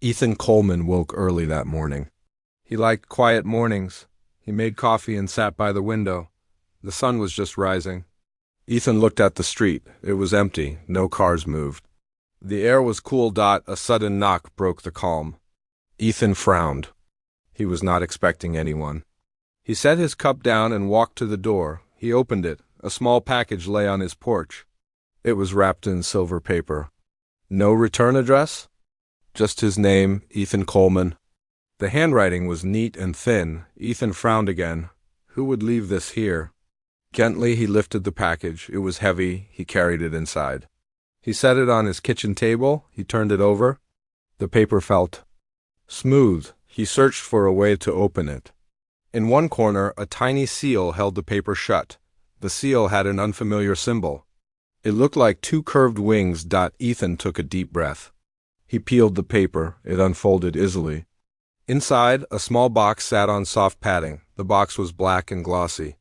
Ethan Coleman woke early that morning. He liked quiet mornings. He made coffee and sat by the window. The sun was just rising. Ethan looked at the street. It was empty. No cars moved. The air was cool. A sudden knock broke the calm. Ethan frowned. He was not expecting anyone. He set his cup down and walked to the door. He opened it. A small package lay on his porch. It was wrapped in silver paper. No return address? Just his name, Ethan Coleman. The handwriting was neat and thin. Ethan frowned again. Who would leave this here? Gently he lifted the package. It was heavy. He carried it inside. He set it on his kitchen table. He turned it over. The paper felt smooth. He searched for a way to open it. In one corner, a tiny seal held the paper shut. The seal had an unfamiliar symbol. It looked like two curved wings. Ethan took a deep breath. He peeled the paper. It unfolded easily. Inside, a small box sat on soft padding. The box was black and glossy.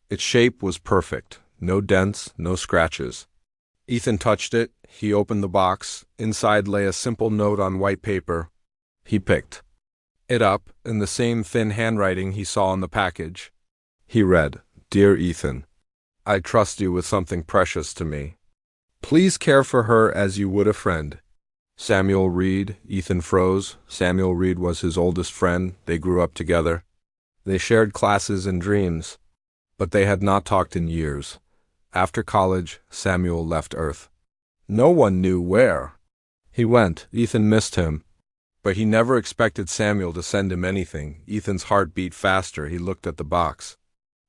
Its shape was perfect. No dents, no scratches. Ethan touched it. He opened the box. Inside lay a simple note on white paper. He picked it up in the same thin handwriting he saw on the package. He read, "Dear Ethan, I trust you with something precious to me. Please care for her as you would a friend. Samuel Reed." Ethan froze. Samuel Reed was his oldest friend. They grew up together. They shared classes and dreams. But they had not talked in years. After college, Samuel left Earth. No one knew where. He went. Ethan missed him. But he never expected Samuel to send him anything. Ethan's heart beat faster. He looked at the box.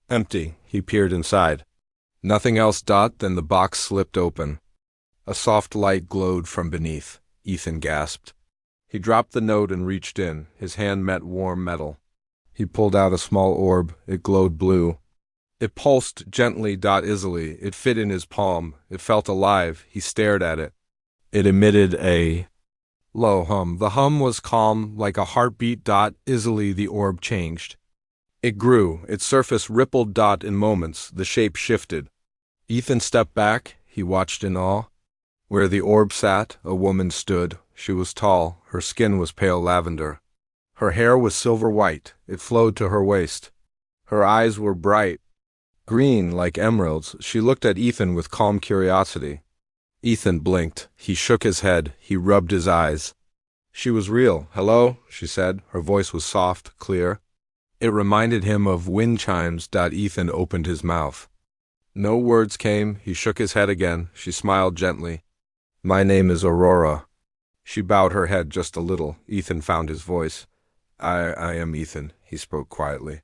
Empty. He peered inside. Nothing else. Then the box slipped open. A soft light glowed from beneath. Ethan gasped. He dropped the note and reached in. His hand met warm metal. He pulled out a small orb. It glowed blue. It pulsed gently. Easily. It fit in his palm. It felt alive. He stared at it. It emitted a low hum. The hum was calm, like a heartbeat. Easily the orb changed. It grew. Its surface rippled. In moments, the shape shifted. Ethan stepped back. He watched in awe. Where the orb sat, a woman stood. She was tall. Her skin was pale lavender. Her hair was silver white. It flowed to her waist. Her eyes were bright green, like emeralds. She looked at Ethan with calm curiosity. Ethan blinked. He shook his head. He rubbed his eyes. She was real. "Hello," she said. Her voice was soft, clear. It reminded him of wind chimes. Ethan opened his mouth. No words came. He shook his head again. She smiled gently. "My name is Aurora." She bowed her head just a little. Ethan found his voice. I am Ethan," he spoke quietly.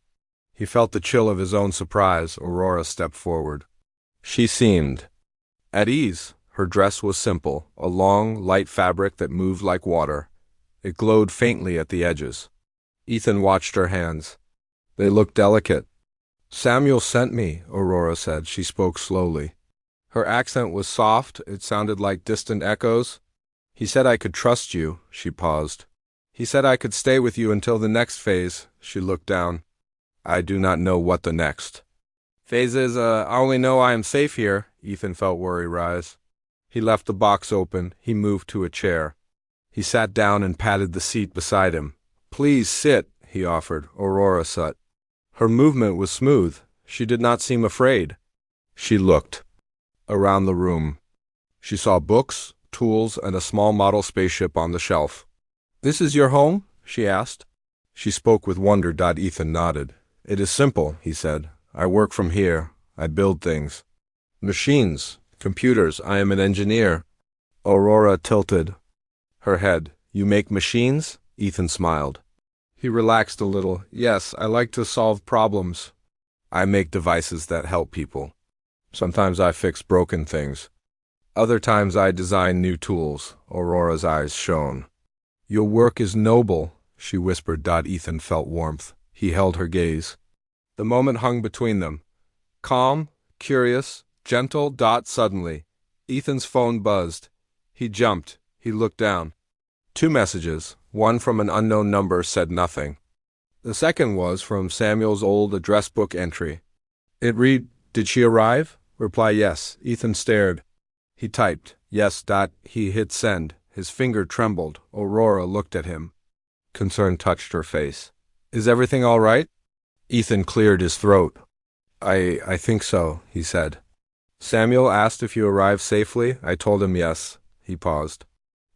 He felt the chill of his own surprise. Aurora stepped forward. She seemed at ease. Her dress was simple, a long, light fabric that moved like water. It glowed faintly at the edges. Ethan watched her hands. They looked delicate. "Samuel sent me," Aurora said. She spoke slowly. Her accent was soft. It sounded like distant echoes. "He said I could trust you." She paused. "He said I could stay with you until the next phase." She looked down. "I do not know what the next phase is. I only know I am safe here." Ethan felt worry rise. He left the box open. He moved to a chair. He sat down and patted the seat beside him. "Please sit," he offered. Aurora sat. Her movement was smooth. She did not seem afraid. She looked around the room. She saw books, tools, and a small model spaceship on the shelf. "This is your home?" she asked. She spoke with wonder. Ethan nodded. "It is simple," he said. "I work from here. I build things. Machines, computers. I am an engineer." Aurora tilted her head. "You make machines?" Ethan smiled. He relaxed a little. "Yes, I like to solve problems. I make devices that help people. Sometimes I fix broken things. Other times I design new tools." Aurora's eyes shone. "Your work is noble," she whispered. Ethan felt warmth. He held her gaze. The moment hung between them. Calm, curious, gentle. Suddenly, Ethan's phone buzzed. He jumped. He looked down. 2 messages. One from an unknown number said nothing. The second was from Samuel's old address book entry. It read, "Did she arrive? Reply yes." Ethan stared. He typed, "Yes." He hit send. His finger trembled. Aurora looked at him. Concern touched her face. "Is everything all right?" Ethan cleared his throat. I think so," he said. "Samuel asked if you arrived safely. I told him yes." He paused.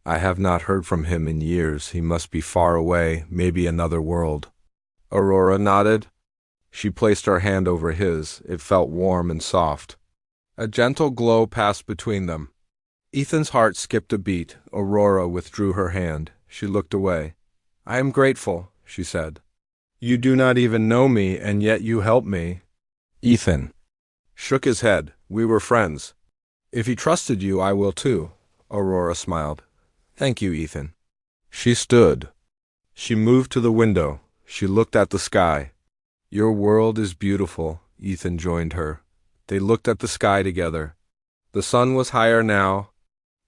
"I have not heard from him in years. He must be far away, maybe another world." Aurora nodded. She placed her hand over his. It felt warm and soft. A gentle glow passed between them. Ethan's heart skipped a beat. Aurora withdrew her hand. She looked away. "I am grateful," she said. "You do not even know me, and yet you helped me." Ethan shook his head. "We were friends. If he trusted you, I will too." Aurora smiled. "Thank you, Ethan." She stood. She moved to the window. She looked at the sky. "Your world is beautiful," Ethan joined her. They looked at the sky together. The sun was higher now.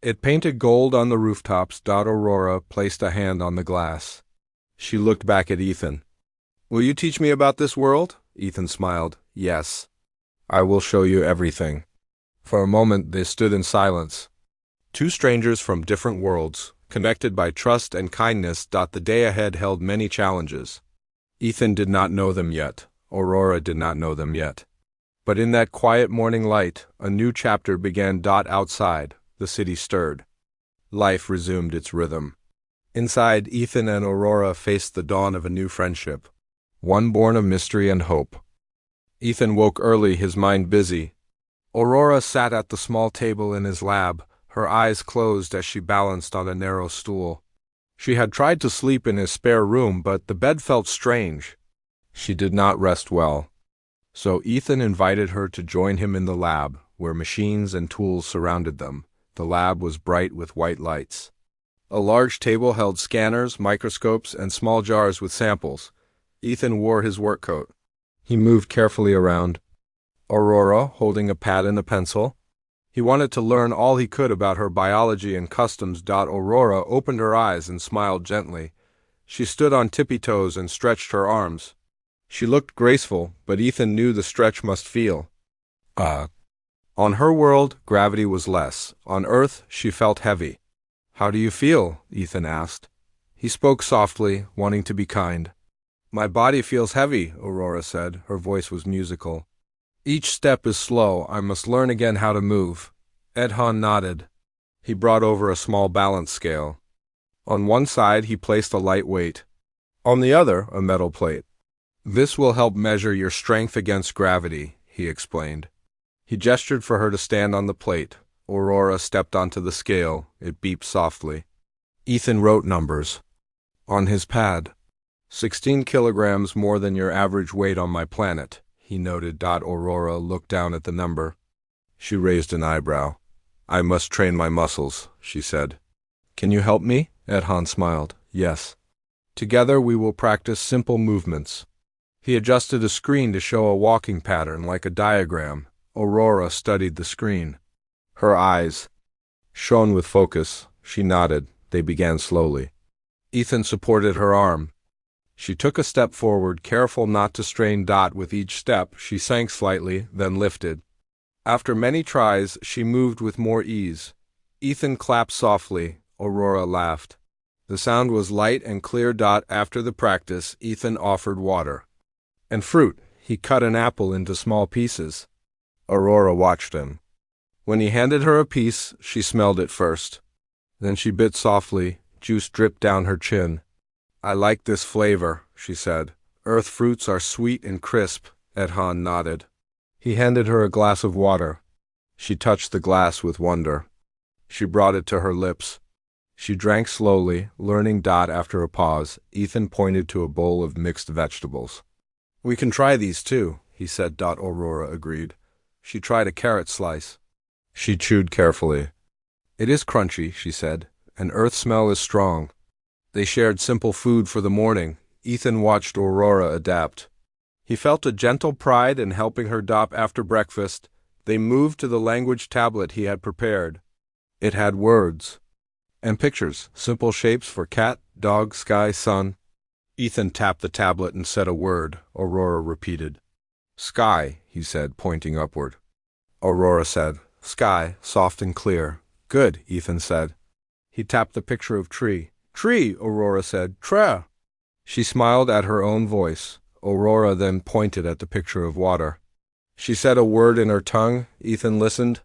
It painted gold on the rooftops. Aurora placed a hand on the glass. She looked back at Ethan. "Will you teach me about this world?" Ethan smiled. "Yes. I will show you everything." For a moment they stood in silence. Two strangers from different worlds, connected by trust and kindness. The day ahead held many challenges. Ethan did not know them yet. Aurora did not know them yet. But in that quiet morning light, a new chapter began. Outside, the city stirred. Life resumed its rhythm. Inside, Ethan and Aurora faced the dawn of a new friendship, one born of mystery and hope. Ethan woke early, his mind busy. Aurora sat at the small table in his lab, her eyes closed as she balanced on a narrow stool. She had tried to sleep in his spare room, but the bed felt strange. She did not rest well. So Ethan invited her to join him in the lab, where machines and tools surrounded them. The lab was bright with white lights. A large table held scanners, microscopes, and small jars with samples. Ethan wore his work coat. He moved carefully around, Aurora holding a pad and a pencil. He wanted to learn all he could about her biology and customs. Aurora opened her eyes and smiled gently. She stood on tippy toes and stretched her arms. She looked graceful, but Ethan knew the stretch must feel. On her world, gravity was less. On Earth, she felt heavy. "How do you feel?" Ethan asked. He spoke softly, wanting to be kind. "My body feels heavy," Aurora said. Her voice was musical. "Each step is slow. I must learn again how to move." Edhan nodded. He brought over a small balance scale. On one side, he placed a light weight. On the other, a metal plate. "This will help measure your strength against gravity," he explained. He gestured for her to stand on the plate. Aurora stepped onto the scale. It beeped softly. Ethan wrote numbers on his pad. 16 kilograms more than your average weight on my planet, he noted. Aurora looked down at the number. She raised an eyebrow. "I must train my muscles," she said. "Can you help me?" Edhan smiled. "Yes. Together we will practice simple movements." He adjusted a screen to show a walking pattern like a diagram. Aurora studied the screen. Her eyes shone with focus. She nodded. They began slowly. Ethan supported her arm. She took a step forward, careful not to strain. With each step, she sank slightly, then lifted. After many tries, she moved with more ease. Ethan clapped softly. Aurora laughed. The sound was light and clear. After the practice, Ethan offered water and fruit. He cut an apple into small pieces. Aurora watched him. When he handed her a piece, she smelled it first. Then she bit softly. Juice dripped down her chin. "I like this flavor," she said. "Earth fruits are sweet and crisp." Edhan nodded. He handed her a glass of water. She touched the glass with wonder. She brought it to her lips. She drank slowly, learning. After a pause, Ethan pointed to a bowl of mixed vegetables. "We can try these too," he said. Aurora agreed. She tried a carrot slice. She chewed carefully. "It is crunchy," she said. "An earth smell is strong." They shared simple food for the morning. Ethan watched Aurora adapt. He felt a gentle pride in helping her. After breakfast, they moved to the language tablet he had prepared. It had words and pictures, simple shapes for cat, dog, sky, sun. Ethan tapped the tablet and said a word. Aurora repeated. "Sky," he said, pointing upward. Aurora said, "Sky, soft and clear." "Good," Ethan said. He tapped the picture of tree. Tree, Aurora said. Tre. She smiled at her own voice. Aurora then pointed at the picture of water. She said a word in her tongue. Ethan listened.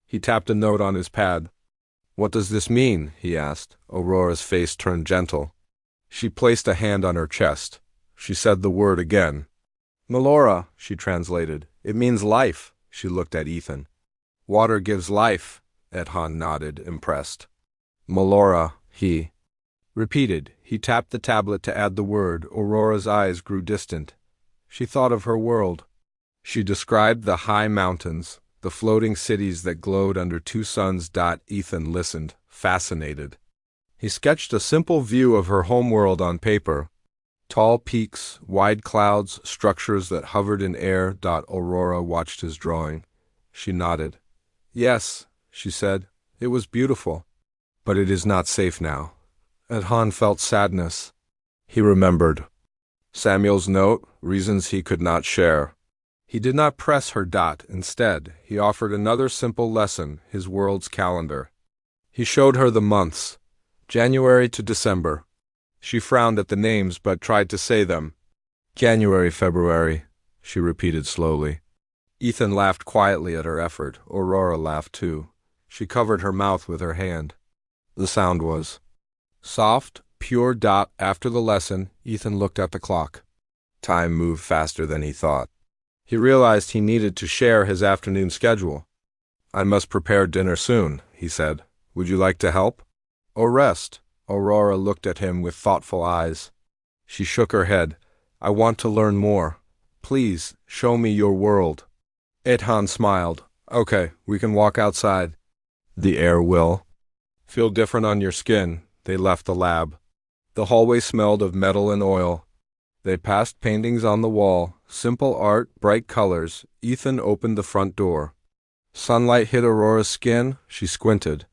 He tapped a note on his pad. What does this mean? He asked. Aurora's face turned gentle. She placed a hand on her chest. She said the word again. Melora, she translated. It means life. She looked at Ethan. Water gives life, Ethan nodded, impressed. Melora, he repeated. He tapped the tablet to add the word. Aurora's eyes grew distant. She thought of her world. She described the high mountains, the floating cities that glowed under two suns. Ethan listened, fascinated. He sketched a simple view of her homeworld on paper. Tall peaks, wide clouds, structures that hovered in air. Aurora watched his drawing. She nodded. Yes, she said, it was beautiful. But it is not safe now. Ethan felt sadness. He remembered Samuel's note, reasons he could not share. He did not press her. Instead, he offered another simple lesson, his world's calendar. He showed her the months, January to December. She frowned at the names but tried to say them. January, February, she repeated slowly. Ethan laughed quietly at her effort. Aurora laughed too. She covered her mouth with her hand. The sound was soft, pure. After the lesson, Ethan looked at the clock. Time moved faster than he thought. He realized he needed to share his afternoon schedule. I must prepare dinner soon, he said. Would you like to help? Or rest? Aurora looked at him with thoughtful eyes. She shook her head. I want to learn more. Please, show me your world. Ethan smiled. Okay, we can walk outside. The air will feel different on your skin. They left the lab. The hallway smelled of metal and oil. They passed paintings on the wall, simple art, bright colors. Ethan opened the front door. Sunlight hit Aurora's skin. She squinted.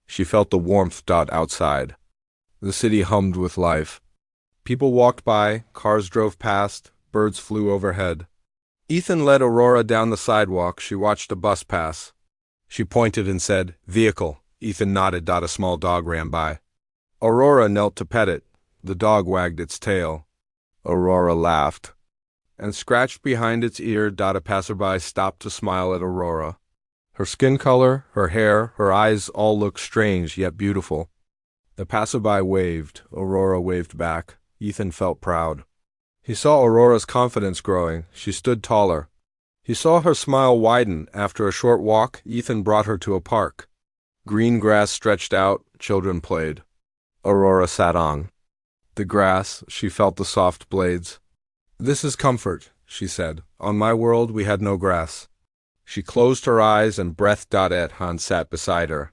She felt the warmth. Outside. The city hummed with life. People walked by, cars drove past, birds flew overhead. Ethan led Aurora down the sidewalk. She watched a bus pass. She pointed and said, Vehicle. Ethan nodded. A small dog ran by. Aurora knelt to pet it. The dog wagged its tail. Aurora laughed and scratched behind its ear. A passerby stopped to smile at Aurora. Her skin color, her hair, her eyes all looked strange yet beautiful. The passerby waved. Aurora waved back. Ethan felt proud. He saw Aurora's confidence growing. She stood taller. He saw her smile widen. After a short walk, Ethan brought her to a park. Green grass stretched out. Children played. Aurora sat on the grass. She felt the soft blades. This is comfort, she said. On my world we had no grass. She closed her eyes and breathed. Ethan sat beside her.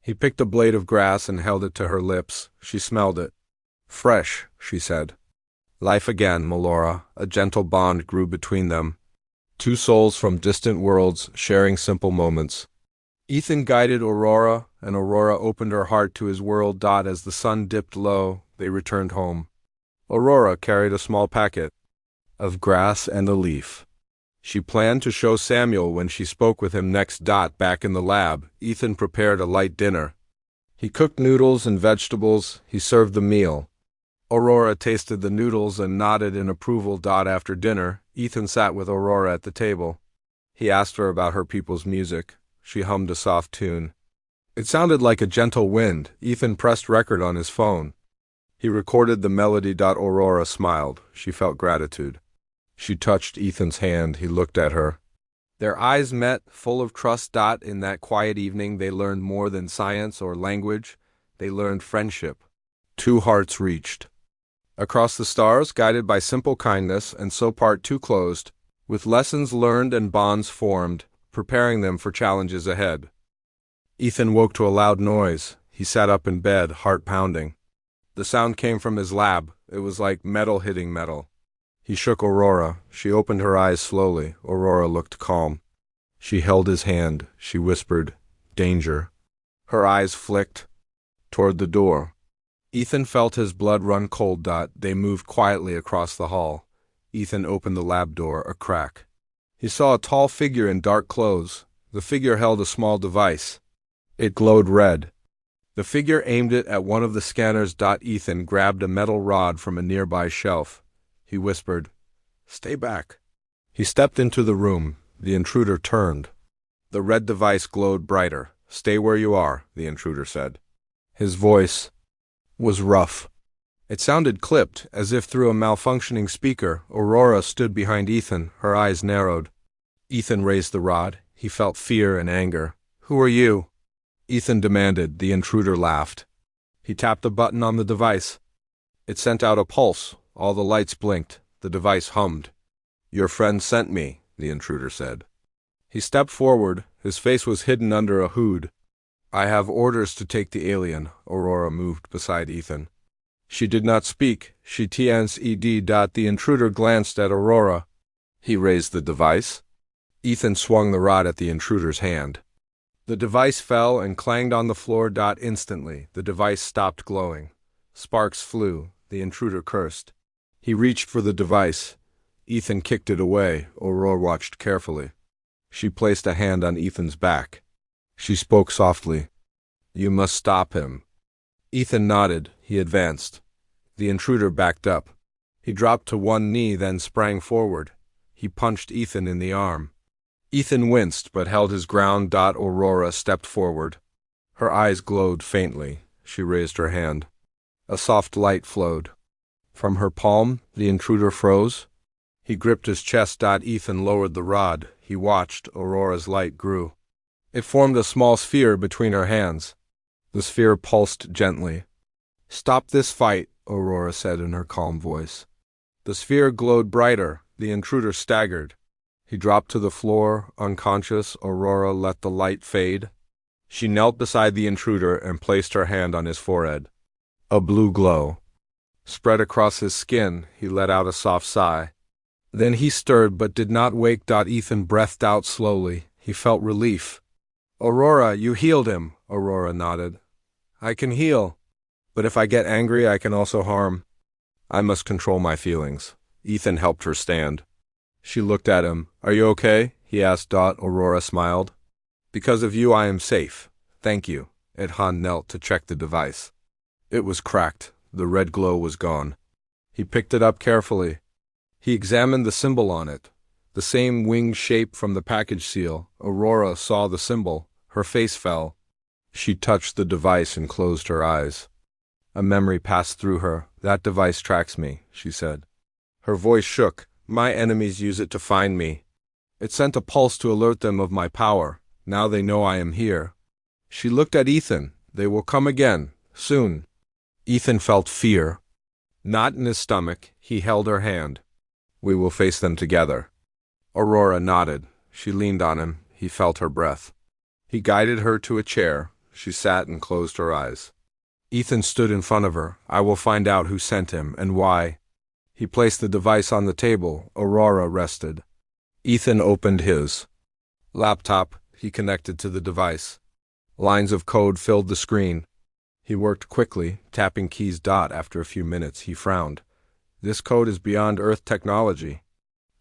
He picked a blade of grass and held it to her lips. She smelled it. Fresh, she said. Life again, Melora. A gentle bond grew between them. Two souls from distant worlds sharing simple moments. Ethan guided Aurora, and Aurora opened her heart to his world. As the sun dipped low, they returned home. Aurora carried a small packet of grass and a leaf. She planned to show Samuel when she spoke with him next. Back in the lab, Ethan prepared a light dinner. He cooked noodles and vegetables. He served the meal. Aurora tasted the noodles and nodded in approval. After dinner, Ethan sat with Aurora at the table. He asked her about her people's music. She hummed a soft tune. It sounded like a gentle wind. Ethan pressed record on his phone. He recorded the melody. Aurora smiled. She felt gratitude. She touched Ethan's hand. He looked at her. Their eyes met, full of trust. In that quiet evening, they learned more than science or language. They learned friendship. Two hearts reached across the stars, guided by simple kindness, and so part two closed, with lessons learned and bonds formed, preparing them for challenges ahead. Ethan woke to a loud noise. He sat up in bed, heart pounding. The sound came from his lab. It was like metal hitting metal. He shook Aurora. She opened her eyes slowly. Aurora looked calm. She held his hand. She whispered, "Danger." Her eyes flicked toward the door. Ethan felt his blood run cold. They moved quietly across the hall. Ethan opened the lab door a crack. He saw a tall figure in dark clothes. The figure held a small device. It glowed red. The figure aimed it at one of the scanners. Ethan grabbed a metal rod from a nearby shelf. He whispered, "Stay back." He stepped into the room. The intruder turned. The red device glowed brighter. "Stay where you are," the intruder said. His voice was rough. It sounded clipped, as if through a malfunctioning speaker. Aurora stood behind Ethan, her eyes narrowed. Ethan raised the rod. He felt fear and anger. "Who are you?" Ethan demanded. The intruder laughed. He tapped a button on the device. It sent out a pulse. All the lights blinked. The device hummed. "Your friend sent me," the intruder said. He stepped forward. His face was hidden under a hood. "I have orders to take the alien." Aurora moved beside Ethan. She did not speak. She tensed. The intruder glanced at Aurora. He raised the device. Ethan swung the rod at the intruder's hand. The device fell and clanged on the floor. Instantly, the device stopped glowing. Sparks flew. The intruder cursed. He reached for the device. Ethan kicked it away. Aurora watched carefully. She placed a hand on Ethan's back. She spoke softly. "You must stop him." Ethan nodded. He advanced. The intruder backed up. He dropped to one knee, then sprang forward. He punched Ethan in the arm. Ethan winced but held his ground. Aurora stepped forward. Her eyes glowed faintly. She raised her hand. A soft light flowed. From her palm, the intruder froze. He gripped his chest. Ethan lowered the rod. He watched. Aurora's light grew. It formed a small sphere between her hands. The sphere pulsed gently. "Stop this fight," Aurora said in her calm voice. The sphere glowed brighter. The intruder staggered. He dropped to the floor, unconscious. Aurora let the light fade. She knelt beside the intruder and placed her hand on his forehead. A blue glow spread across his skin. He let out a soft sigh. Then he stirred but did not wake. Ethan breathed out slowly. He felt relief. "Aurora, you healed him." Aurora nodded. "I can heal. But if I get angry, I can also harm. I must control my feelings." Ethan helped her stand. She looked at him. "Are you okay?" he asked. Aurora smiled. "Because of you, I am safe. Thank you." Edhan knelt to check the device. It was cracked. The red glow was gone. He picked it up carefully. He examined the symbol on it. The same winged shape from the package seal. Aurora saw the symbol. Her face fell. She touched the device and closed her eyes. A memory passed through her. "That device tracks me," she said. Her voice shook. "My enemies use it to find me. It sent a pulse to alert them of my power. Now they know I am here." She looked at Ethan. "They will come again, soon." Ethan felt fear. Not in his stomach. He held her hand. "We will face them together." Aurora nodded. She leaned on him. He felt her breath. He guided her to a chair. She sat and closed her eyes. Ethan stood in front of her. "I will find out who sent him and why." He placed the device on the table. Aurora rested. Ethan opened his laptop. He connected to the device. Lines of code filled the screen. He worked quickly, tapping keys. After a few minutes, he frowned. "This code is beyond Earth technology.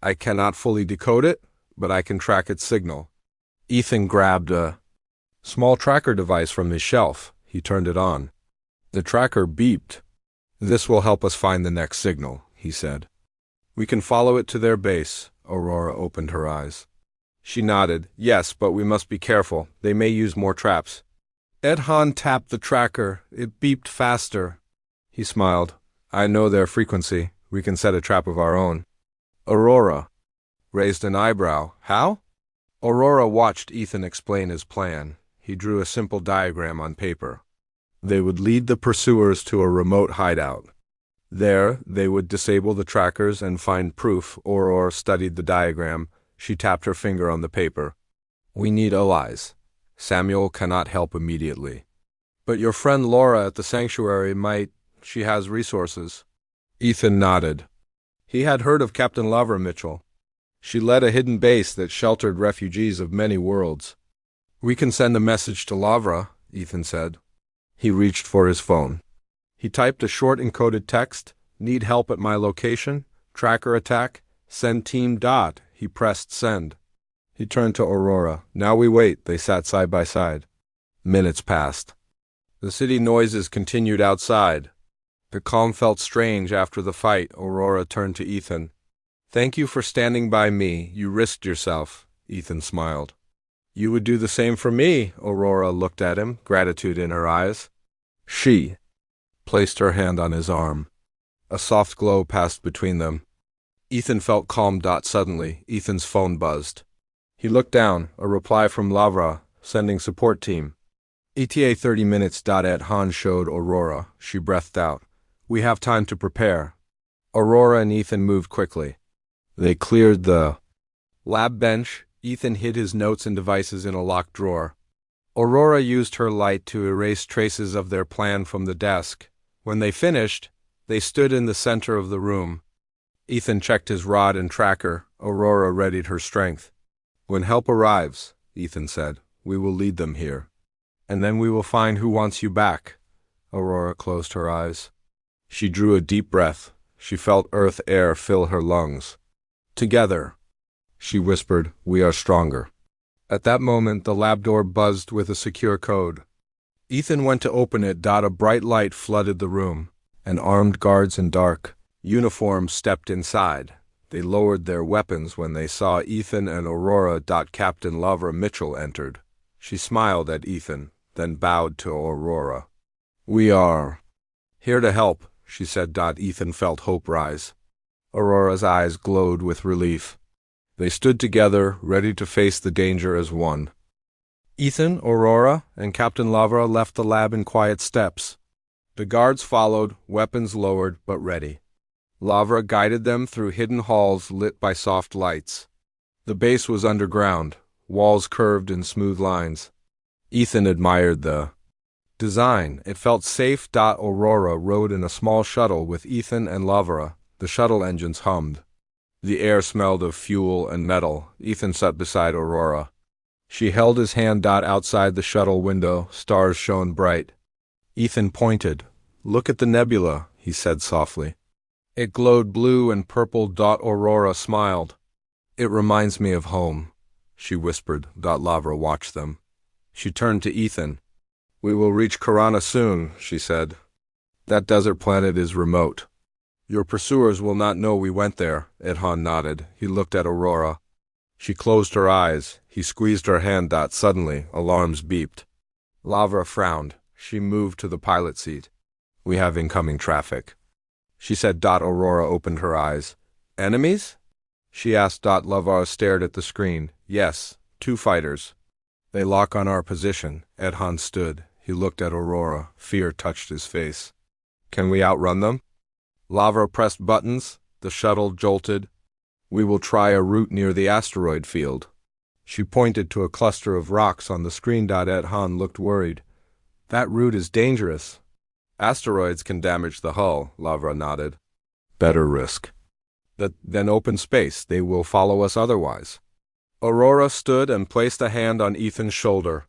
I cannot fully decode it, but I can track its signal." Ethan grabbed a small tracker device from his shelf. He turned it on. The tracker beeped. "This will help us find the next signal," he said. "We can follow it to their base." Aurora opened her eyes. She nodded. "Yes, but we must be careful. They may use more traps." Edhan tapped the tracker. It beeped faster. He smiled. "I know their frequency. We can set a trap of our own." Aurora raised an eyebrow. "How?" Aurora watched Ethan explain his plan. He drew a simple diagram on paper. They would lead the pursuers to a remote hideout. There, they would disable the trackers and find proof. Aurora studied the diagram. She tapped her finger on the paper. "We need allies. Samuel cannot help immediately. But your friend Laura at the sanctuary might. She has resources." Ethan nodded. He had heard of Captain Lavra Mitchell. She led a hidden base that sheltered refugees of many worlds. "We can send a message to Lavra," Ethan said. He reached for his phone. He typed a short encoded text. "Need help at my location. Tracker attack. Send team. He pressed send. He turned to Aurora. "Now we wait." They sat side by side. Minutes passed. The city noises continued outside. The calm felt strange after the fight. Aurora turned to Ethan. "Thank you for standing by me. You risked yourself." Ethan smiled. "You would do the same for me." Aurora looked at him, gratitude in her eyes. She placed her hand on his arm. A soft glow passed between them. Ethan felt calm. Suddenly, Ethan's phone buzzed. He looked down, a reply from Lavra, sending support team. ETA 30 minutes. At Han showed Aurora. She breathed out. "We have time to prepare." Aurora and Ethan moved quickly. They cleared the lab bench. Ethan hid his notes and devices in a locked drawer. Aurora used her light to erase traces of their plan from the desk. When they finished, they stood in the center of the room. Ethan checked his rod and tracker. Aurora readied her strength. "When help arrives," Ethan said, "we will lead them here. And then we will find who wants you back." Aurora closed her eyes. She drew a deep breath. She felt earth air fill her lungs. "Together," she whispered, "we are stronger." At that moment, the lab door buzzed with a secure code. Ethan went to open it. A bright light flooded the room, and armed guards in dark uniforms stepped inside. They lowered their weapons when they saw Ethan and Aurora. Captain Lavra Mitchell entered. She smiled at Ethan, then bowed to Aurora. "We are here to help," she said. Ethan felt hope rise. Aurora's eyes glowed with relief. They stood together, ready to face the danger as one. Ethan, Aurora, and Captain Lavra left the lab in quiet steps. The guards followed, weapons lowered but ready. Lavra guided them through hidden halls lit by soft lights. The base was underground, walls curved in smooth lines. Ethan admired the design. It felt safe. Aurora rode in a small shuttle with Ethan and Lavra. The shuttle engines hummed. The air smelled of fuel and metal. Ethan sat beside Aurora. She held his hand. Outside the shuttle window, stars shone bright. Ethan pointed. "Look at the nebula," he said softly. It glowed blue and purple. Aurora smiled. "It reminds me of home," she whispered. Lavra watched them. She turned to Ethan. "We will reach Karana soon," she said. "That desert planet is remote. Your pursuers will not know we went there." Edhan nodded. He looked at Aurora. She closed her eyes. He squeezed her hand. Suddenly, alarms beeped. Lavra frowned. She moved to the pilot seat. "We have incoming traffic," she said. Aurora opened her eyes. "Enemies?" she asked. Lavra stared at the screen. "Yes, 2 fighters. They lock on our position." Edhan stood. He looked at Aurora. Fear touched his face. "Can we outrun them?" Lavra pressed buttons. The shuttle jolted. "We will try a route near the asteroid field." She pointed to a cluster of rocks on the screen. Edhan looked worried. "That route is dangerous." "Asteroids can damage the hull," Lavra nodded. "Better risk. Then open space. They will follow us otherwise." Aurora stood and placed a hand on Ethan's shoulder.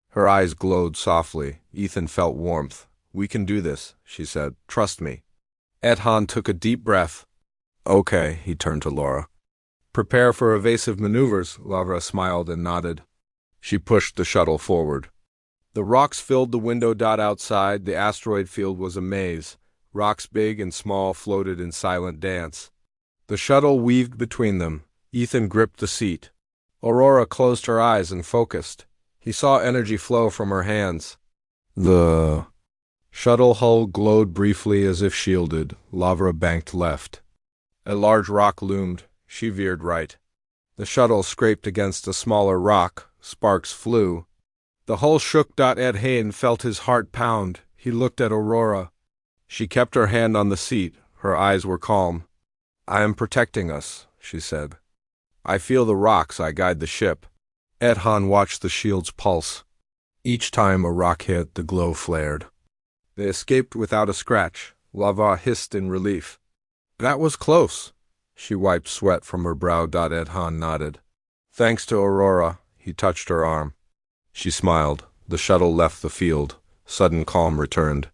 Her eyes glowed softly. Ethan felt warmth. "We can do this," she said. "Trust me." Edhan took a deep breath. "Okay," he turned to Laura. "Prepare for evasive maneuvers." Lavra smiled and nodded. She pushed the shuttle forward. The rocks filled the window. Outside, the asteroid field was a maze. Rocks big and small floated in silent dance. The shuttle weaved between them. Ethan gripped the seat. Aurora closed her eyes and focused. He saw energy flow from her hands. The shuttle hull glowed briefly as if shielded. Lavra banked left. A large rock loomed. She veered right. The shuttle scraped against a smaller rock. Sparks flew. The hull shook. Edhan felt his heart pound. He looked at Aurora. She kept her hand on the seat. Her eyes were calm. "I am protecting us," she said. "I feel the rocks. I guide the ship." Edhan watched the shield's pulse. Each time a rock hit, the glow flared. They escaped without a scratch. Lavra hissed in relief. "That was close." She wiped sweat from her brow. Edhan nodded. "Thanks to Aurora." He touched her arm. She smiled. The shuttle left the field. Sudden calm returned.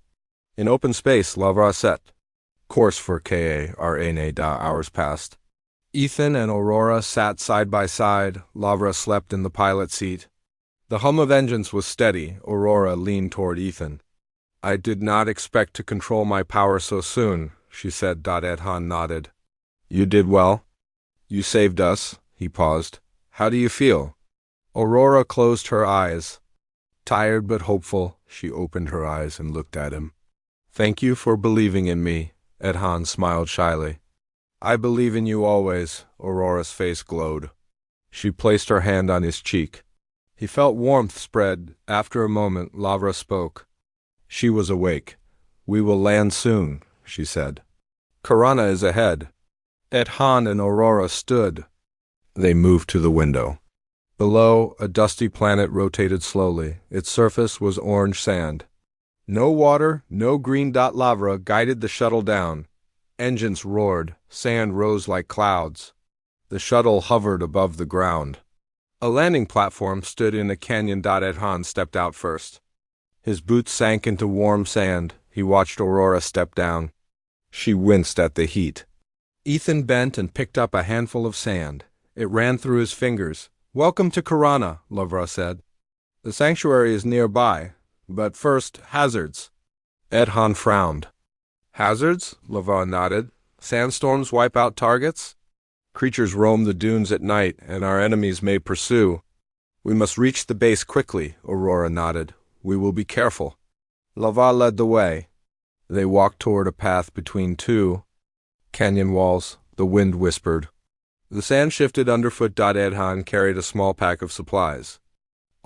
In open space, Lavra set course for Karana. Hours passed. Ethan and Aurora sat side by side. Lavra slept in the pilot seat. The hum of engines was steady. Aurora leaned toward Ethan. I did not expect to control my power so soon, she said. Edhan nodded. You did well. You saved us. He paused. How do you feel? Aurora closed her eyes. Tired but hopeful, she opened her eyes and looked at him. Thank you for believing in me, Edhan smiled shyly. I believe in you always, Aurora's face glowed. She placed her hand on his cheek. He felt warmth spread. After a moment, Lavra spoke. She was awake. We will land soon, she said. Karana is ahead. Edhan and Aurora stood. They moved to the window. Below, a dusty planet rotated slowly. Its surface was orange sand. No water, no green. Lavra guided the shuttle down. Engines roared. Sand rose like clouds. The shuttle hovered above the ground. A landing platform stood in a canyon. Edhan stepped out first. His boots sank into warm sand. He watched Aurora step down. She winced at the heat. Ethan bent and picked up a handful of sand. It ran through his fingers. Welcome to Karana, Lavra said. The sanctuary is nearby, but first, hazards. Edhan frowned. Hazards? Lavra nodded. Sandstorms wipe out targets? Creatures roam the dunes at night, and our enemies may pursue. We must reach the base quickly, Aurora nodded. We will be careful. Lavra led the way. They walked toward a path between two canyon walls. The wind whispered. The sand shifted underfoot. Edhan carried a small pack of supplies.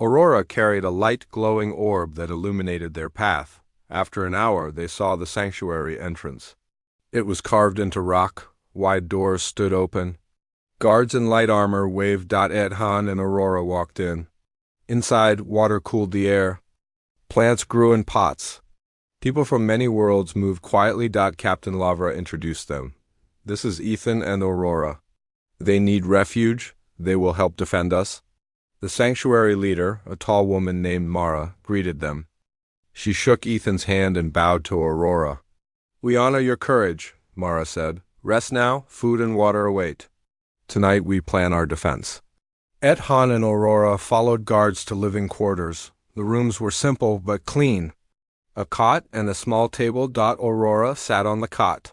Aurora carried a light glowing orb that illuminated their path. After an hour, they saw the sanctuary entrance. It was carved into rock. Wide doors stood open. Guards in light armor waved. Edhan and Aurora walked in. Inside, water cooled the air. Plants grew in pots. People from many worlds moved quietly. Captain Lavra introduced them. This is Ethan and Aurora. They need refuge. They will help defend us. The sanctuary leader, a tall woman named Mara, greeted them. She shook Ethan's hand and bowed to Aurora. We honor your courage, Mara said. Rest now. Food and water await. Tonight we plan our defense. Edhan and Aurora followed guards to living quarters. The rooms were simple but clean. A cot and a small table. Aurora sat on the cot.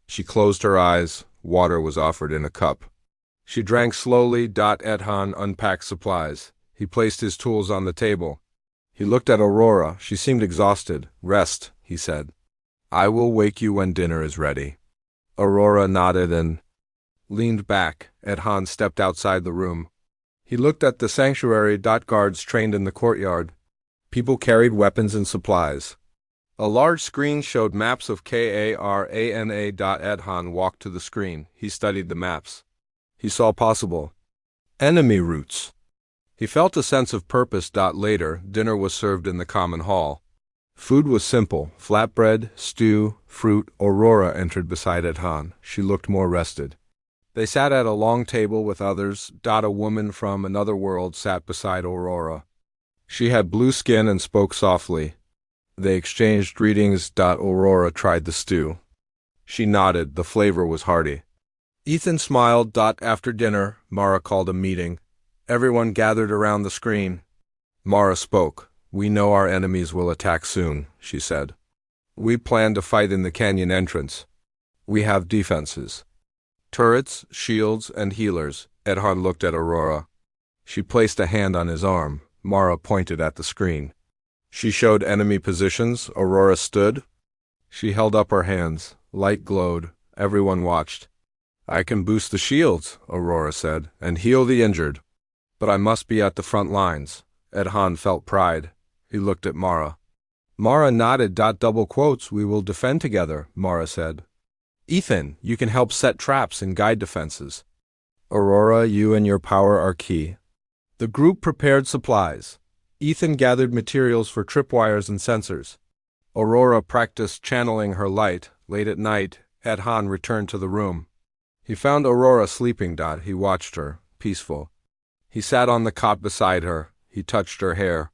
She closed her eyes. Water was offered in a cup. She drank slowly. Edhan unpacked supplies. He placed his tools on the table. He looked at Aurora. She seemed exhausted. Rest, he said. I will wake you when dinner is ready. Aurora nodded and leaned back. Edhan stepped outside the room. He looked at the sanctuary. Guards trained in the courtyard. People carried weapons and supplies. A large screen showed maps of Karana. Edhan walked to the screen. He studied the maps. He saw possible enemy routes. He felt a sense of purpose. Later, dinner was served in the common hall. Food was simple: flatbread, stew, fruit. Aurora entered beside Edhan. She looked more rested. They sat at a long table with others. A woman from another world sat beside Aurora. She had blue skin and spoke softly. They exchanged greetings. Aurora tried the stew. She nodded. The flavor was hearty. Ethan smiled. After dinner, Mara called a meeting. Everyone gathered around the screen. Mara spoke. We know our enemies will attack soon, she said. We plan to fight in the canyon entrance. We have defenses. Turrets, shields, and healers. Edhan looked at Aurora. She placed a hand on his arm. Mara pointed at the screen. She showed enemy positions. Aurora stood. She held up her hands. Light glowed. Everyone watched. I can boost the shields, Aurora said, and heal the injured. But I must be at the front lines. Edhan felt pride. He looked at Mara. Mara nodded. Double quotes, we will defend together, Mara said. Ethan, you can help set traps and guide defenses. Aurora, you and your power are key. The group prepared supplies. Ethan gathered materials for tripwires and sensors. Aurora practiced channeling her light. Late at night, Edhan returned to the room. He found Aurora sleeping. He watched her, peaceful. He sat on the cot beside her. He touched her hair.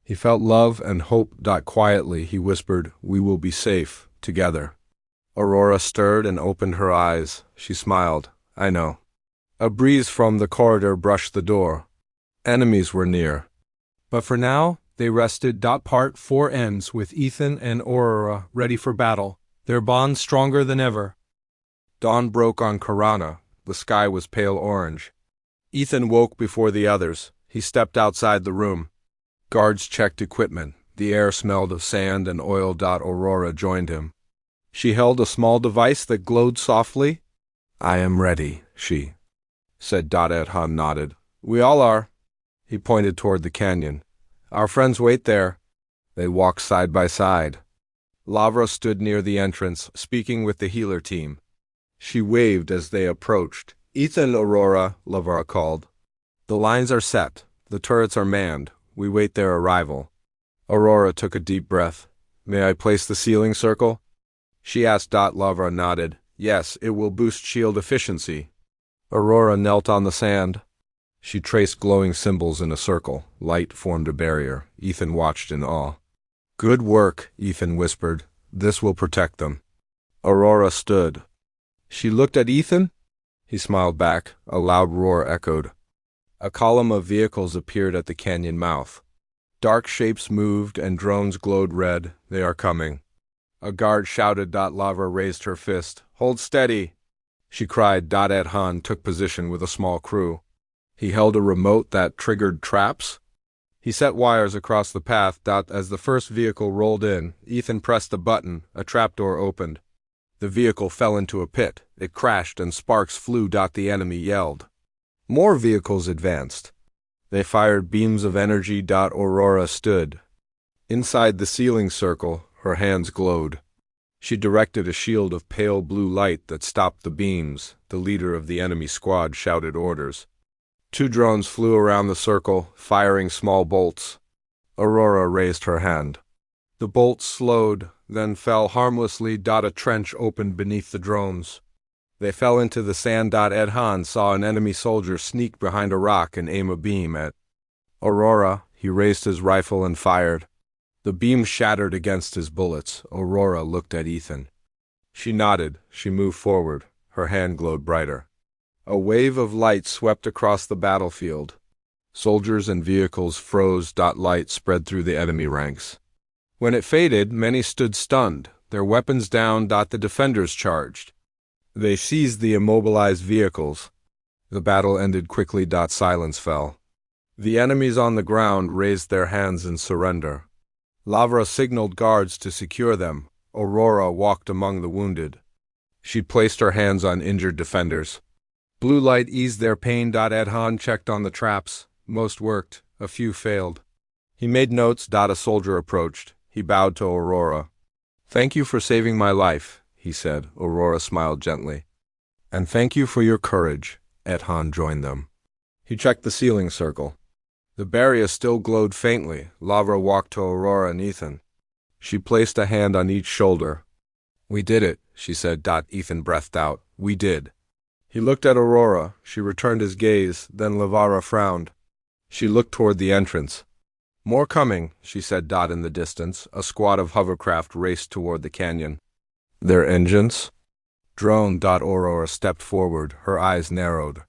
He felt love and hope. Quietly, he whispered, we will be safe, together. Aurora stirred and opened her eyes. She smiled. I know. A breeze from the corridor brushed the door. Enemies were near. But for now, They rested. Part 4 ends with Ethan and Aurora ready for battle, their bond stronger than ever. Dawn broke on Karana. The sky was pale orange. Ethan woke before the others. He stepped outside the room. Guards checked equipment. The air smelled of sand and oil. Aurora joined him. She held a small device that glowed softly. "I am ready," she said. Edhan nodded. "We all are." He pointed toward the canyon. "Our friends wait there." They walked side by side. Lavra stood near the entrance, speaking with the healer team. She waved as they approached. "Ethan, Aurora," Lavra called. "The lines are set. The turrets are manned. We wait their arrival." Aurora took a deep breath. "May I place the sealing circle?" she asked. Lavra nodded. "Yes, it will boost shield efficiency." Aurora knelt on the sand. She traced glowing symbols in a circle. Light formed a barrier. Ethan watched in awe. "Good work," Ethan whispered. "This will protect them." Aurora stood. She looked at Ethan. He smiled back. A loud roar echoed. A column of vehicles appeared at the canyon mouth. Dark shapes moved and drones glowed red. "They are coming." A guard shouted. Lavra raised her fist. "Hold steady," she cried. Edhan took position with a small crew. He held a remote that triggered traps. He set wires across the path. As the first vehicle rolled in, Ethan pressed a button. A trapdoor opened. The vehicle fell into a pit. It crashed and sparks flew. The enemy yelled. More vehicles advanced. They fired beams of energy. Aurora stood. Inside the sealing circle, her hands glowed. She directed a shield of pale blue light that stopped the beams. The leader of the enemy squad shouted orders. 2 drones flew around the circle, firing small bolts. Aurora raised her hand. The bolts slowed, then fell harmlessly. A trench opened beneath the drones. They fell into the sand. Edhan saw an enemy soldier sneak behind a rock and aim a beam at Aurora. He raised his rifle and fired. The beam shattered against his bullets. Aurora looked at Ethan. She nodded. She moved forward. Her hand glowed brighter. A wave of light swept across the battlefield. Soldiers and vehicles froze. Light spread through the enemy ranks. When it faded, many stood stunned, their weapons down. The defenders charged. They seized the immobilized vehicles. The battle ended quickly. Silence fell. The enemies on the ground raised their hands in surrender. Lavra signaled guards to secure them. Aurora walked among the wounded. She placed her hands on injured defenders. Blue light eased their pain. Edhan checked on the traps. Most worked. A few failed. He made notes. A soldier approached. He bowed to Aurora. "Thank you for saving my life," he said. Aurora smiled gently. "And thank you for your courage." Edhan joined them. He checked the sealing circle. The barrier still glowed faintly. Lavra walked to Aurora and Ethan. She placed a hand on each shoulder. "We did it," she said. Ethan breathed out. "We did." He looked at Aurora. She returned his gaze. Then Lavra frowned. She looked toward the entrance. "More coming," she said. In the distance, a squad of hovercraft raced toward the canyon. "Their engines?" Drone. Aurora stepped forward. Her eyes narrowed.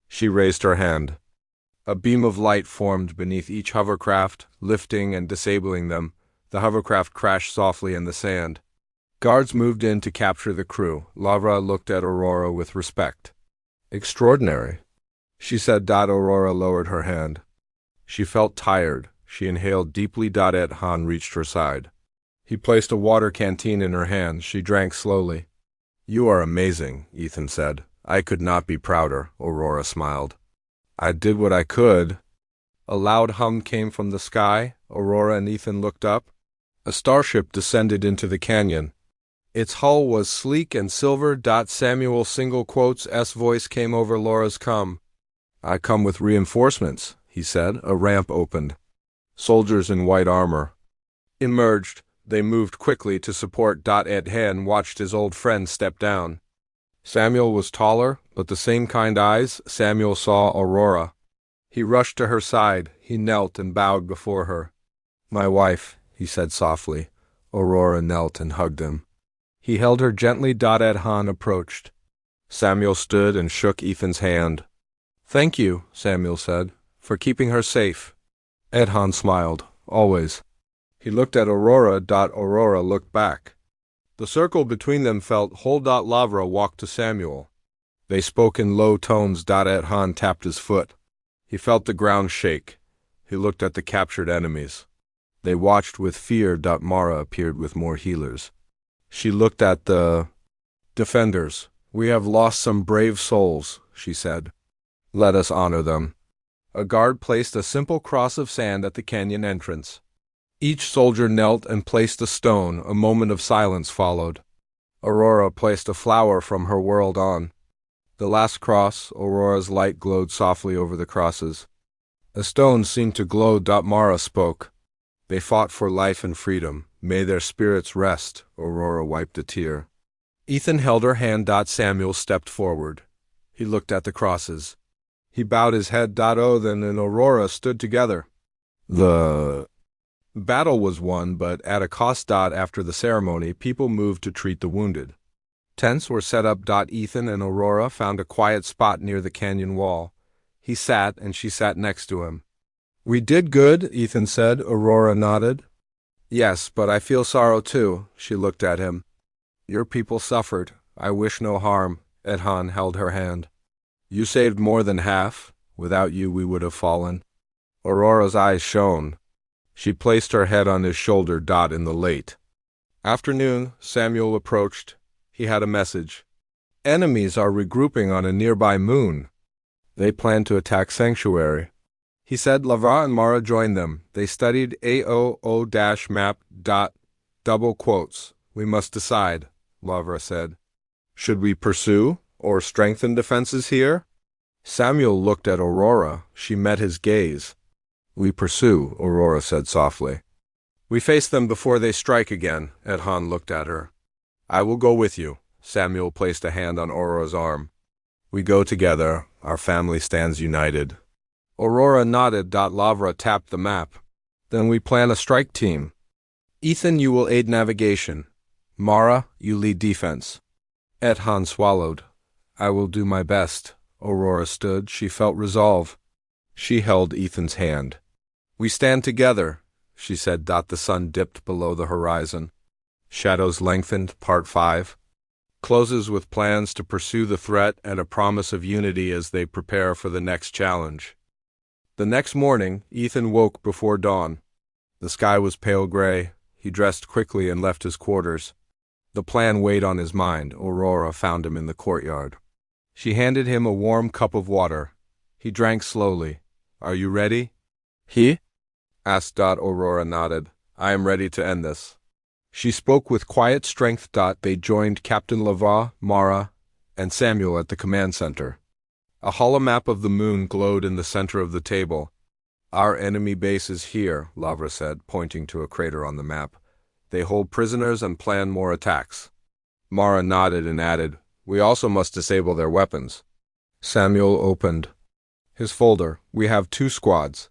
She raised her hand. A beam of light formed beneath each hovercraft, lifting and disabling them. The hovercraft crashed softly in the sand. Guards moved in to capture the crew. Lavra looked at Aurora with respect. "Extraordinary," she said. Aurora lowered her hand. She felt tired. She inhaled deeply. Edhan reached her side. He placed a water canteen in her hand. She drank slowly. "You are amazing," Ethan said. "I could not be prouder." Aurora smiled. "I did what I could." A loud hum came from the sky. Aurora and Ethan looked up. A starship descended into the canyon. Its hull was sleek and silver. Samuel single quotes S voice came over Laura's "Come." "I come with reinforcements," he said. A ramp opened. Soldiers in white armor emerged. They moved quickly to support. Edhan watched his old friend step down. Samuel was taller, but the same kind eyes. Samuel saw Aurora. He rushed to her side. He knelt and bowed before her. "My wife," he said softly. Aurora knelt and hugged him. He held her gently. Edhan approached. Samuel stood and shook Ethan's hand. "Thank you," Samuel said, "for keeping her safe." Edhan smiled. always. He looked at Aurora. Aurora looked back. The circle between them felt whole. Lavra walked to Samuel. They spoke in low tones. Ethan tapped his foot. He felt the ground shake. He looked at the captured enemies. They watched with fear. Mara appeared with more healers. She looked at the defenders. We have lost some brave souls, she said. Let us honor them. A guard placed a simple cross of sand at the canyon entrance. Each soldier knelt and placed a stone. A moment of silence followed. Aurora placed a flower from her world on the last cross. Aurora's light glowed softly over the crosses. A stone seemed to glow. Mara spoke. They fought for life and freedom. May their spirits rest. Aurora wiped a tear. Ethan held her hand. Samuel stepped forward. He looked at the crosses. He bowed his head. Ethan and Aurora stood together. The battle was won, but at a cost. After the ceremony, people moved to treat the wounded. Tents were set up. Ethan and Aurora found a quiet spot near the canyon wall. He sat, and she sat next to him. We did good, Ethan said. Aurora nodded. Yes, but I feel sorrow too. She looked at him. Your people suffered. I wish no harm. Ethan held her hand. You saved more than half. Without you we would have fallen. Aurora's eyes shone. She placed her head on his shoulder. In the late afternoon, Samuel approached. He had a message. Enemies are regrouping on a nearby moon. They plan to attack Sanctuary. He said. Lavra and Mara joined them. They studied AOO-map. Double quotes. We must decide, Lavra said. Should we pursue or strengthen defenses here? Samuel looked at Aurora. She met his gaze. We pursue, Aurora said softly. We face them before they strike again. Ethan looked at her. I will go with you. Samuel placed a hand on Aurora's arm. We go together. Our family stands united. Aurora nodded. Lavra tapped the map. Then we plan a strike team. Ethan, you will aid navigation. Mara, you lead defense. Ethan swallowed. I will do my best. Aurora stood. She felt resolve. She held Ethan's hand. We stand together, she said. The sun dipped below the horizon. Shadows lengthened. Part 5. Closes with plans to pursue the threat and a promise of unity as they prepare for the next challenge. The next morning, Ethan woke before dawn. The sky was pale gray. He dressed quickly and left his quarters. The plan weighed on his mind. Aurora found him in the courtyard. She handed him a warm cup of water. He drank slowly. Are you ready? He asked. Aurora nodded. I am ready to end this. She spoke with quiet strength. They joined Captain Lavra, Mara, and Samuel at the command center. A holomap of the moon glowed in the center of the table. Our enemy base is here, Lavra said, pointing to a crater on the map. They hold prisoners and plan more attacks. Mara nodded and added, we also must disable their weapons. Samuel opened his folder. We have 2 squads.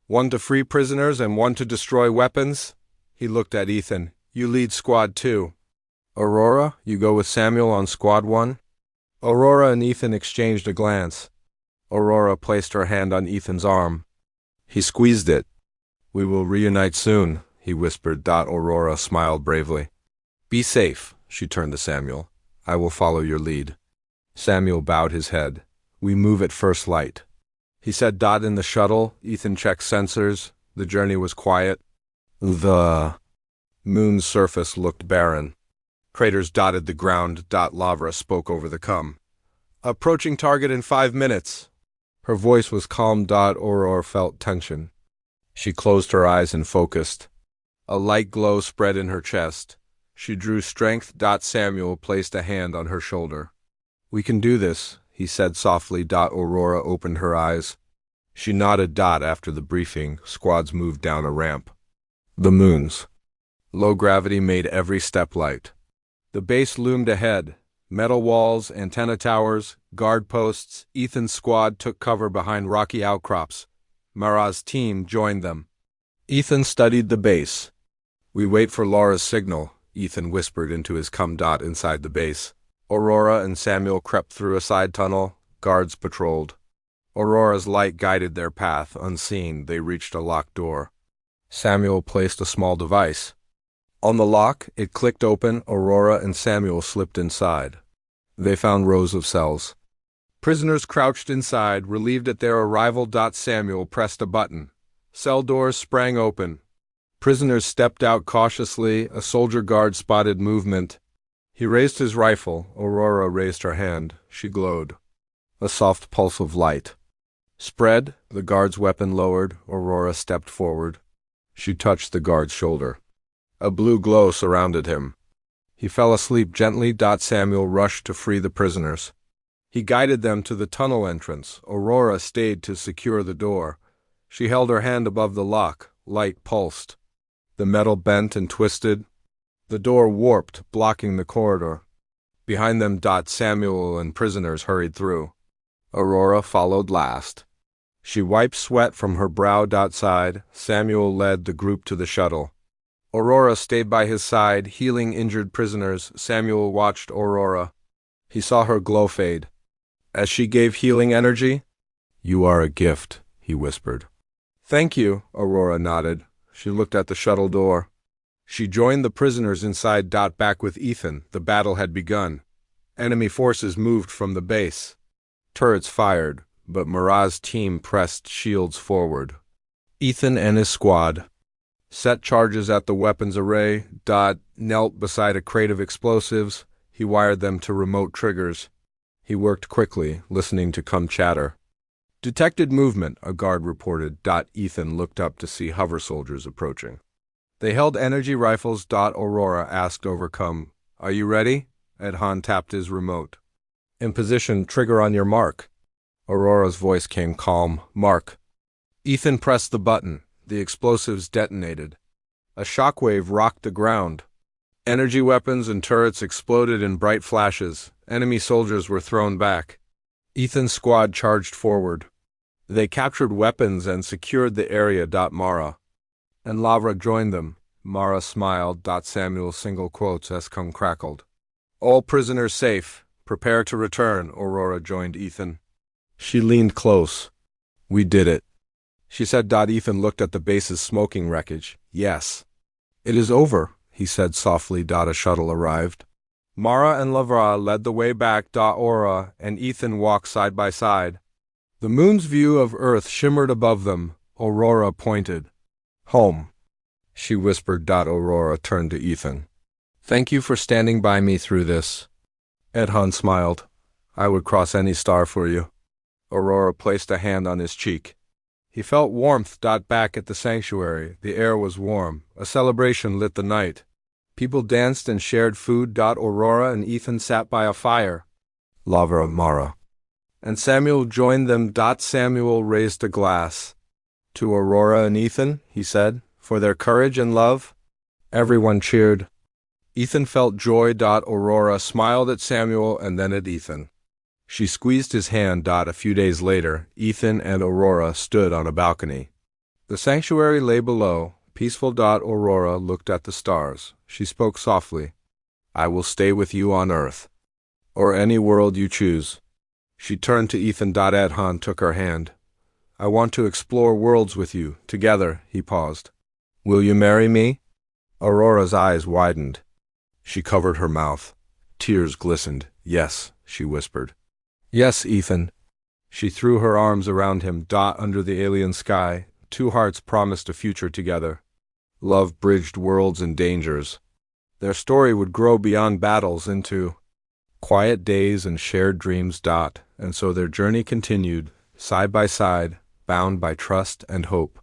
One to free prisoners and one to destroy weapons. He looked at Ethan. You lead squad 2. Aurora, you go with Samuel on squad 1? Aurora and Ethan exchanged a glance. Aurora placed her hand on Ethan's arm. He squeezed it. We will reunite soon, he whispered. Aurora smiled bravely. Be safe, she turned to Samuel. I will follow your lead. Samuel bowed his head. We move at first light. He said. In the shuttle, Ethan checked sensors. The journey was quiet. The moon's surface looked barren. Craters dotted the ground. Lavra spoke over the com. Approaching target in 5 minutes. Her voice was calm. Aurora felt tension. She closed her eyes and focused. A light glow spread in her chest. She drew strength. Samuel placed a hand on her shoulder. We can do this, he said softly. Aurora opened her eyes. She nodded. After the briefing, squads moved down a ramp. The moons. Low gravity made every step light. The base loomed ahead. Metal walls, antenna towers, guard posts. Ethan's squad took cover behind rocky outcrops. Mara's team joined them. Ethan studied the base. We wait for Laura's signal, Ethan whispered into his com. Inside the base. Aurora and Samuel crept through a side tunnel. Guards patrolled. Aurora's light guided their path. Unseen, they reached a locked door. Samuel placed a small device. On the lock, it clicked open. Aurora and Samuel slipped inside. They found rows of cells. Prisoners crouched inside, relieved at their arrival. Samuel pressed a button. Cell doors sprang open. Prisoners stepped out cautiously. A soldier guard spotted movement. He raised his rifle. Aurora raised her hand. She glowed. A soft pulse of light. Spread. The guard's weapon lowered. Aurora stepped forward. She touched the guard's shoulder. A blue glow surrounded him. He fell asleep gently. Samuel rushed to free the prisoners. He guided them to the tunnel entrance. Aurora stayed to secure the door. She held her hand above the lock. Light pulsed. The metal bent and twisted. The door warped, blocking the corridor. Behind them, Samuel and prisoners hurried through. Aurora followed last. She wiped sweat from her brow. Side. Samuel led the group to the shuttle. Aurora stayed by his side, healing injured prisoners. Samuel watched Aurora. He saw her glow fade. As she gave healing energy, "You are a gift," he whispered. "Thank you," Aurora nodded. She looked at the shuttle door. She joined the prisoners inside. Back with Ethan, the battle had begun. Enemy forces moved from the base. Turrets fired, but Marat's team pressed shields forward. Ethan and his squad set charges at the weapons array. Knelt beside a crate of explosives. He wired them to remote triggers. He worked quickly, listening to come chatter. "Detected movement," a guard reported. Ethan looked up to see hover soldiers approaching. They held energy rifles. Aurora asked, overcome. "Are you ready?" Edhan tapped his remote. "In position, trigger on your mark." Aurora's voice came calm. "Mark." Ethan pressed the button. The explosives detonated. A shockwave rocked the ground. Energy weapons and turrets exploded in bright flashes. Enemy soldiers were thrown back. Ethan's squad charged forward. They captured weapons and secured the area. Mara and Lavra joined them. Mara smiled. Samuel's single quotes as come crackled. "All prisoners safe. Prepare to return." Aurora joined Ethan. She leaned close. "We did it," she said. Ethan looked at the base's smoking wreckage. "Yes." "It is over," he said softly. A shuttle arrived. Mara and Lavra led the way back. Aurora and Ethan walked side by side. The moon's view of Earth shimmered above them. Aurora pointed. "Home," she whispered. Aurora turned to Ethan. "Thank you for standing by me through this." Edhan smiled. "I would cross any star for you." Aurora placed a hand on his cheek. He felt warmth. Back at the sanctuary, the air was warm. A celebration lit the night. People danced and shared food. Aurora and Ethan sat by a fire. Lavra, Mara and Samuel joined them. Samuel raised a glass. "To Aurora and Ethan," he said, "for their courage and love." Everyone cheered. Ethan felt joy. Aurora smiled at Samuel and then at Ethan. She squeezed his hand. A few days later, Ethan and Aurora stood on a balcony. The sanctuary lay below, peaceful. Aurora looked at the stars. She spoke softly. "I will stay with you on Earth, or any world you choose." She turned to Ethan. Edhan took her hand. "I want to explore worlds with you, together." He paused. "Will you marry me?" Aurora's eyes widened. She covered her mouth. Tears glistened. "Yes," she whispered. "Yes, Ethan." She threw her arms around him. Under the alien sky, two hearts promised a future together. Love bridged worlds and dangers. Their story would grow beyond battles into quiet days and shared dreams. And so their journey continued, side by side, bound by trust and hope.